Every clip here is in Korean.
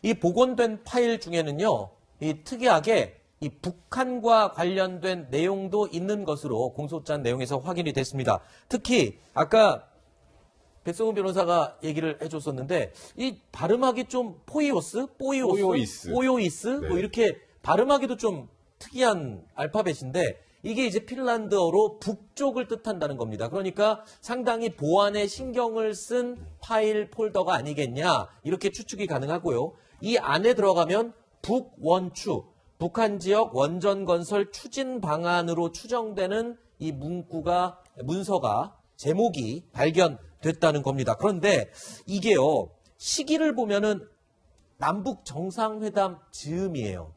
이 복원된 파일 중에는요, 이 특이하게 이 북한과 관련된 내용도 있는 것으로 공소장 내용에서 확인이 됐습니다. 특히 아까 백성훈 변호사가 얘기를 해줬었는데 이 발음하기 좀 뽀이오이스 네. 뭐 이렇게 발음하기도 좀 특이한 알파벳인데 이게 이제 핀란드어로 북쪽을 뜻한다는 겁니다. 그러니까 상당히 보안에 신경을 쓴 파일 폴더가 아니겠냐 이렇게 추측이 가능하고요. 이 안에 들어가면 북원추, 북한 지역 원전 건설 추진 방안으로 추정되는 이 문서가 제목이 발견됐다는 겁니다. 그런데 이게요, 시기를 보면은 남북 정상회담 즈음이에요.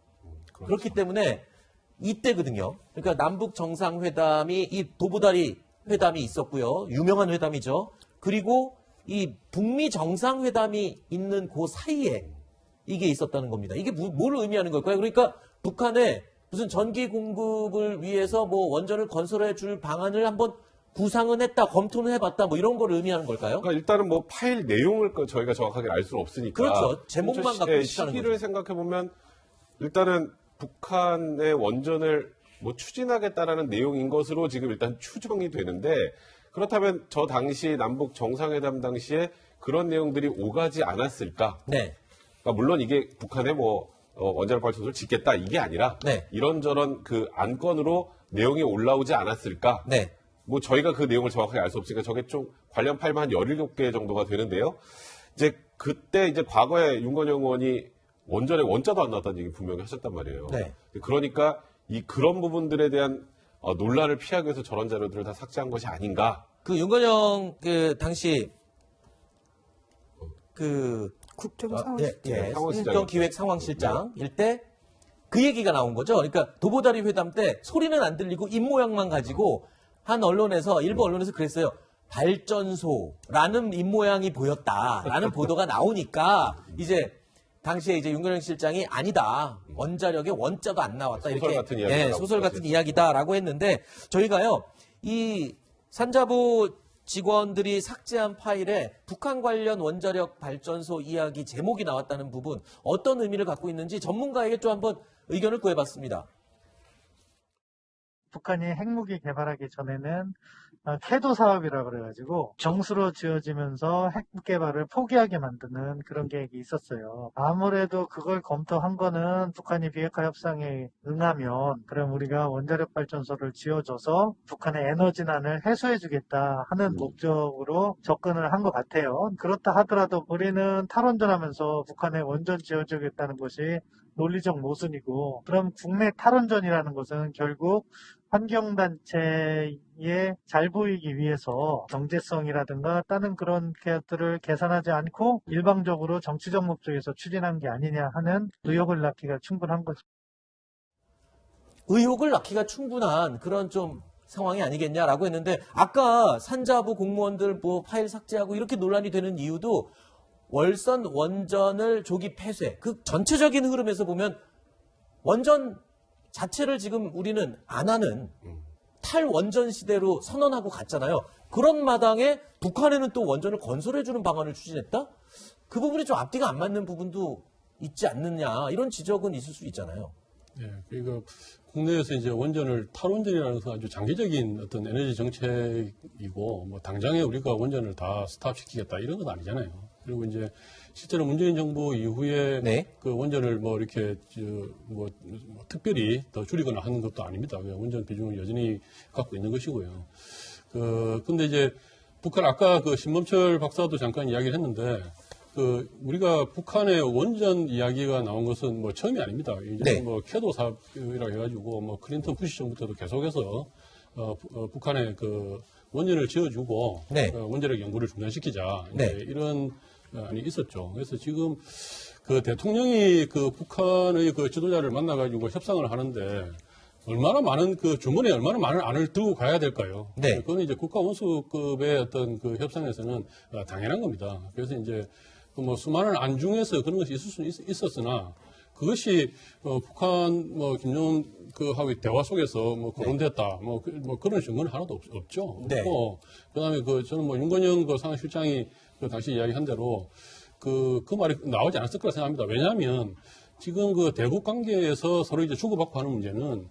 그렇기 때문에 이때거든요. 그러니까 남북 정상회담이 이 도보다리 회담이 있었고요. 유명한 회담이죠. 그리고 이 북미 정상회담이 있는 그 사이에 이게 있었다는 겁니다. 이게 뭘 의미하는 걸까요? 그러니까 북한에 무슨 전기 공급을 위해서 뭐 원전을 건설해 줄 방안을 한번 구상은 했다, 검토는 해봤다, 뭐 이런 걸 의미하는 걸까요? 그러니까 일단은 뭐 파일 내용을 저희가 정확하게 알 수는 없으니까. 그렇죠. 제목만 갖고 있다는 시기를 거죠. 생각해 보면 일단은 북한의 원전을 뭐 추진하겠다라는 내용인 것으로 지금 일단 추정이 되는데 그렇다면 저 당시 남북 정상회담 당시에 그런 내용들이 오가지 않았을까? 네. 그러니까 물론 이게 북한의 뭐 원자력 발전소를 짓겠다 이게 아니라 네. 이런저런 그 안건으로 내용이 올라오지 않았을까? 네. 뭐 저희가 그 내용을 정확하게 알 수 없으니까 저게 좀 관련 파일만 한 17개 정도가 되는데요. 이제 그때 이제 과거에 윤건영 의원이 원전에 원자도 안 나왔다는 얘기 분명히 하셨단 말이에요. 네. 그러니까 그런 부분들에 대한 논란을 피하기 위해서 저런 자료들을 다 삭제한 것이 아닌가. 그 윤건영 당시 기획 상황실장일 때 그 얘기가 나온 거죠. 그러니까 도보다리 회담 때 소리는 안 들리고 입 모양만 가지고 한 언론에서 일부 언론에서 그랬어요. 발전소라는 입 모양이 보였다라는 보도가 나오니까 이제 당시에 이제 윤건영 실장이 아니다. 원자력에 원자도 안 나왔다. 소설 이렇게 같은 이야기가 소설 같은 이야기다라고 했는데 저희가요. 이 산자부 직원들이 삭제한 파일에 북한 관련 원자력 발전소 이야기 제목이 나왔다는 부분 어떤 의미를 갖고 있는지 전문가에게 좀 한번 의견을 구해봤습니다. 북한이 핵무기 개발하기 전에는 캐도 사업이라고 그래가지고 정수로 지어지면서 핵 개발을 포기하게 만드는 그런 계획이 있었어요. 아무래도 그걸 검토한 거는 북한이 비핵화 협상에 응하면 그럼 우리가 원자력 발전소를 지어줘서 북한의 에너지난을 해소해주겠다 하는 목적으로 접근을 한 것 같아요. 그렇다 하더라도 우리는 탈원전하면서 북한에 원전 지어주겠다는 것이 논리적 모순이고 그럼 국내 탈원전이라는 것은 결국 환경단체에 잘 보이기 위해서 경제성이라든가 다른 그런 것들을 계산하지 않고 일방적으로 정치적 목적에서 추진한 게 아니냐 하는 의혹을 낳기가 충분한 거죠. 의혹을 낳기가 충분한 그런 좀 상황이 아니겠냐라고 했는데 아까 산자부 공무원들 뭐 파일 삭제하고 이렇게 논란이 되는 이유도 월선 원전을 조기 폐쇄 그 전체적인 흐름에서 보면 원전 자체를 지금 우리는 안 하는 탈원전 시대로 선언하고 갔잖아요. 그런 마당에 북한에는 또 원전을 건설해주는 방안을 추진했다? 그 부분이 좀 앞뒤가 안 맞는 부분도 있지 않느냐 이런 지적은 있을 수 있잖아요. 네, 그러니까 국내에서 이제 원전을 탈원전이라는 것은 아주 장기적인 어떤 에너지 정책이고 뭐 당장에 우리가 원전을 다 스탑시키겠다 이런 건 아니잖아요. 그리고 이제 실제로 문재인 정부 이후에 네. 그 원전을 뭐 이렇게 뭐 특별히 더 줄이거나 하는 것도 아닙니다. 원전 비중을 여전히 갖고 있는 것이고요. 근데 이제 북한 아까 그 신범철 박사도 잠깐 이야기를 했는데 우리가 북한의 원전 이야기가 나온 것은 뭐 처음이 아닙니다. 이제 네. 뭐 캐도 사업이라고 해가지고 뭐 클린턴 부시 정부때도 계속해서 북한에 그 원전을 지어주고 네. 원자력 연구를 중단시키자 네. 이런 안이 있었죠. 그래서 지금 그 대통령이 그 북한의 그 지도자를 만나가지고 협상을 하는데 얼마나 많은 그 주머니에 얼마나 많은 안을 들고 가야 될까요? 네. 그거는 이제 국가 원수급의 어떤 그 협상에서는 당연한 겁니다. 그래서 이제 뭐 수많은 안 중에서 그런 것이 있을 수는 있었으나 그것이 북한 뭐 김정은 하고의 대화 속에서 뭐 거론됐다 뭐 그런 증거는 하나도 없죠. 네. 그다음에 저는 뭐 윤건영 상황실장이 당시 이야기한 대로 그 말이 나오지 않았을 거라 생각합니다. 왜냐하면 지금 그 대국 관계에서 서로 이제 주고받고 하는 문제는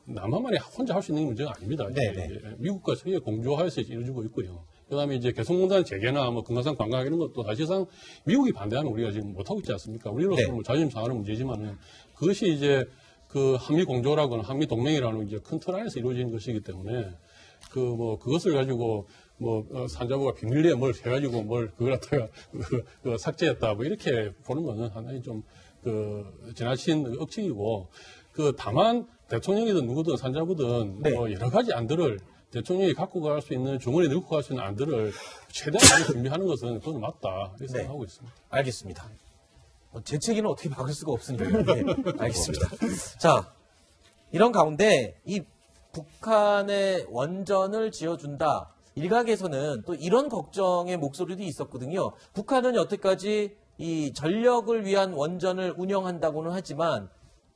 남한만이 혼자 할 수 있는 문제가 아닙니다. 네네. 이제 미국과 서해 공조하에서 이루어지고 있고요. 그다음에 이제 개성공단 재개나 뭐 금강산 관광 이런 것도 사실상 미국이 반대하면 우리가 지금 못하고 있지 않습니까? 우리로서는 네. 뭐 자존심 상하는 문제지만은 그것이 이제 그 한미 공조라거나 한미 동맹이라는 이제 큰 틀 안에서 이루어지는 것이기 때문에 그것을 가지고 산자부가 비밀리에 뭘 해가지고 그걸 갖다가 삭제했다 뭐 이렇게 보는 거는 하나의 좀 지나친 억측이고 다만 대통령이든 누구든 산자부든 네. 여러 가지 안들을 대통령이 갖고 갈 수 있는 주머니에 넣고 갈 수 있는 안들을 최대한 많이 준비하는 것은 그건 맞다 이렇게 생각하고 있습니다. 알겠습니다. 제 책임은 어떻게 막을 수가 없으니까. 네, 알겠습니다. 자, 이런 가운데 이 북한의 원전을 지어준다. 일각에서는 또 이런 걱정의 목소리도 있었거든요. 북한은 여태까지 이 전력을 위한 원전을 운영한다고는 하지만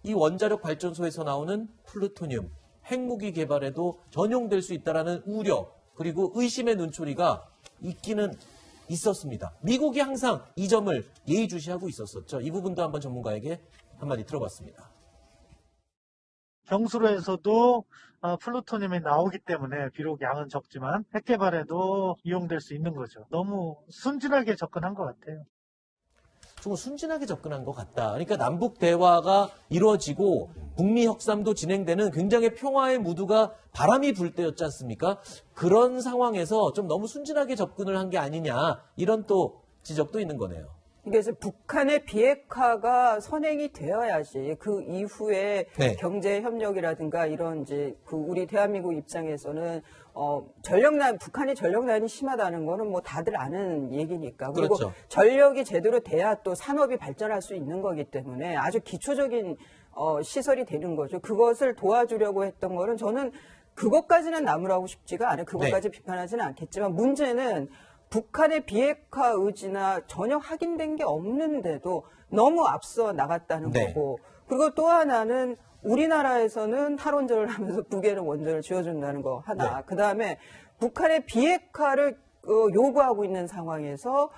이 원자력 발전소에서 나오는 플루토늄, 핵무기 개발에도 전용될 수 있다라는 우려 그리고 의심의 눈초리가 있기는 있었습니다. 미국이 항상 이 점을 예의주시하고 있었었죠. 이 부분도 한번 전문가에게 한마디 들어봤습니다. 경수로에서도 플루토늄이 나오기 때문에 비록 양은 적지만 핵 개발에도 이용될 수 있는 거죠. 너무 순진하게 접근한 것 같아요. 조금 순진하게 접근한 것 같다. 그러니까 남북 대화가 이루어지고 북미 협상도 진행되는 굉장히 평화의 무드가 바람이 불 때였지 않습니까? 그런 상황에서 좀 너무 순진하게 접근을 한 게 아니냐 이런 또 지적도 있는 거네요. 이게 이제 북한의 비핵화가 선행이 되어야지 그 이후에 네. 경제 협력이라든가 이런 이제 우리 대한민국 입장에서는 북한이 전력난이 심하다는 거는 뭐 다들 아는 얘기니까. 그리고 그렇죠. 전력이 제대로 돼야 또 산업이 발전할 수 있는 거기 때문에 아주 기초적인 시설이 되는 거죠. 그것을 도와주려고 했던 거는 저는 그것까지는 나무라고 싶지가 않아요. 그것까지 비판하지는 않겠지만 문제는 북한의 비핵화 의지나 전혀 확인된 게 없는데도 너무 앞서 나갔다는 네. 거고, 그리고 또 하나는 우리나라에서는 탈원전을 하면서 북에는 원전을 지어준다는 거 하나, 네. 그 다음에 북한의 비핵화를 요구하고 있는 상황에서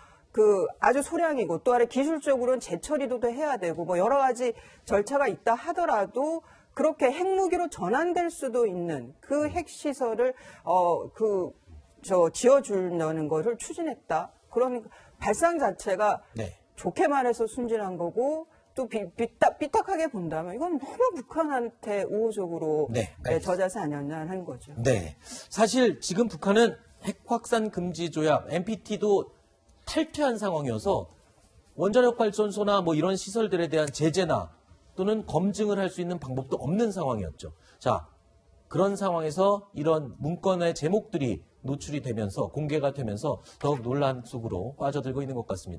아주 소량이고 또 아래 기술적으로는 재처리도 해야 되고 뭐 여러 가지 절차가 있다 하더라도 그렇게 핵무기로 전환될 수도 있는 그 핵시설을 지어주려는 것을 추진했다. 그런 발상 자체가 네. 좋게 말해서 순진한 거고 또 삐딱하게 본다면 이건 너무 북한한테 우호적으로 네, 알겠습니다. 저자세 아니었냐 하는 거죠. 네. 사실 지금 북한은 핵 확산 금지 조약 NPT도 탈퇴한 상황이어서 원자력 발전소나 뭐 이런 시설들에 대한 제재나 또는 검증을 할 수 있는 방법도 없는 상황이었죠. 자, 그런 상황에서 이런 문건의 제목들이 노출이 되면서 공개가 되면서 더욱 논란 속으로 빠져들고 있는 것 같습니다.